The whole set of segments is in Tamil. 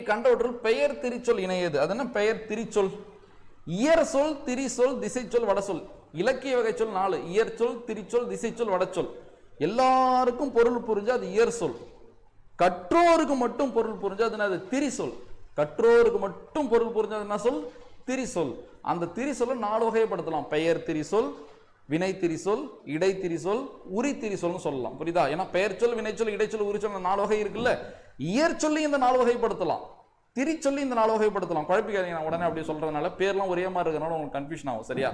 கண்டவற்றுள் பெயர் திரிச்சொல் இணையது. அது என்ன பெயர் திரிச்சொல்? இயற் சொல், திரிசொல், திசைச்சொல், வடசொல். இலக்கிய வகை சொல் 4: இயற்சொல், திரிச்சொல், திசைச்சொல், வடச்சொல். எல்லாருக்கும் பொருள் புரிஞ்சா அது இயற் சொல். கற்றோருக்கு மட்டும் பொருள் புரிஞ்சா அது திரிசொல். கற்றோருக்கு மட்டும் பொருள் புரிஞ்சா என்ன சொல்? திரிசொல். அந்த திரிசொல்லை 4 வகைப்படுத்தலாம். பெயர் திரிசொல், வினை திரிசொல், இடை திரிசொல், உரி திரிசொல்னு சொல்லலாம். புரியுதா? ஏன்னா பெயர் சொல், வினைச்சொல், இடைச்சொல், உரிச்சொல் 4 வகை இருக்குல்ல. இயற்சொல்லி இந்த 4 வகைப்படுத்தலாம், திரிச்சொல்லி இந்த 4 வகைப்படுத்தலாம். குழப்பிக்காதீங்க, நான் உடனே அப்படி சொல்றதுனால பேர்லாம் ஒரே மாதிரி இருக்கிறனால உங்களுக்கு கன்ஃபியூஷன் ஆகும். சரியா?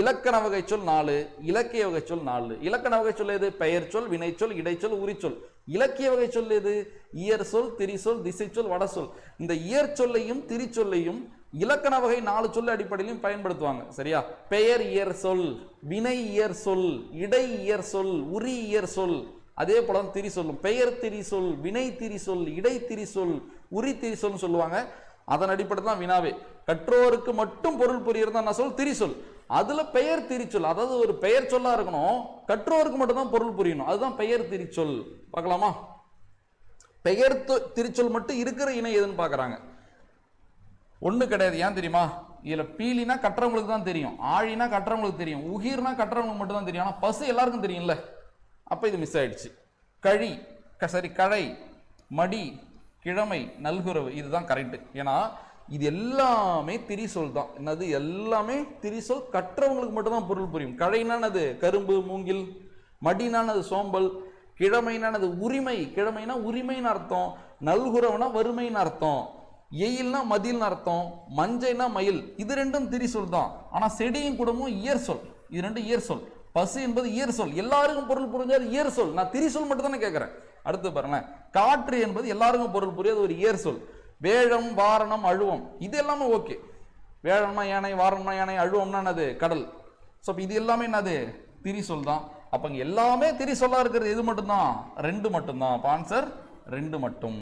இலக்கண வகை சொல் 4, இலக்கிய வகை சொல் 4. இலக்கண வகை சொல் எது? பெயர் சொல், வினைச்சொல், இடைச்சொல், உரிச்சொல். இலக்கிய வகை சொல் எது? இயற் சொல், திரிசொல், திசைச்சொல், வடசொல். இந்த இயற் சொல்லையும் திரிச்சொல்லையும் இலக்கண வகை 4 சொல் அடிப்படையிலும் பயன்படுத்துவாங்க. சரியா? பெயர் இயற் சொல், வினை இயற் சொல், இடை இயற் சொல், உரி இயற் சொல். அதே போல திரி சொல்லும். பெயர் திரி சொல், வினை திரி சொல், இடை திரி சொல், உரி திரி சொல் சொல்லுவாங்க. அதன் அடிப்படை தான் வினாவே. கற்றோருக்கு மட்டும் பொருள் புரியறதா என்ன சொல்? திரி சொல். அதுல பெயர் திரிச்சொல், அதாவது ஒரு பெயர் சொல்லா இருக்கணும், கற்றோருக்கு மட்டும் தான் பொருள் புரியணும். அதுதான் பெயர் திரிச்சொல். பார்க்கலாமா? பெயர் திரிச்சொல் மட்டும் இருக்கிற இணை எதுன்னு பாக்குறாங்க. ஒண்ணு கிடையாது. ஏன் தெரியுமா? இதுல பீலினா கற்றவங்களுக்கு தான் தெரியும், ஆழினா கற்றவங்களுக்கு தெரியும், உகிர்னா கற்றவங்களுக்கு மட்டும் தான் தெரியும். ஆனா பசு எல்லாருக்கும் தெரியும்ல. அப்ப இது மிஸ் ஆயிடுச்சு. கழி, சரி, கழை, மடி, கிழமை, நல்குறவு, இதுதான் கரெக்ட். ஏன்னா இது எல்லாமே திரிசொல் தான். என்னது? எல்லாமே திரிசொல். கற்றவங்களுக்கு மட்டும்தான் பொருள் புரியும். கழைனானது கரும்பு, மூங்கில். மடினானது சோம்பல். கிழமைனானது உரிமை, கிழமைனா உரிமைன்னு அர்த்தம். நல்குறவுனா வறுமைன்னு அர்த்தம். எயில்னா மதில்னு அர்த்தம். மஞ்சைனா மயில். இது ரெண்டும் திரிசொல் தான். ஆனா செடியும் கூடமும் இயற் சொல். இது ரெண்டும் இயற் சொல். பசு என்பது இயற் சொல். எல்லாருக்கும் பொருள் புரிஞ்சாது இயற் சொல். நான் திரிசொல் மட்டும் தானே கேட்கிறேன். அடுத்து பாருங்களேன். காற்று என்பது எல்லாருக்கும் பொருள் புரியாது ஒரு இயற் சொல். வேழம், வாரணம், அழுவம், இது எல்லாமே ஓகே. வேழம்னா யானை, வாரணம்னா யானை, அழுவம்னா என்னது? கடல். ஸோ இது எல்லாமே என்னது? திரிசொல் தான். அப்ப எல்லாமே திரிசொல்லா இருக்கிறது எது மட்டும்தான்? 2 மட்டும்தான். ஆன்சர் 2 மட்டும்.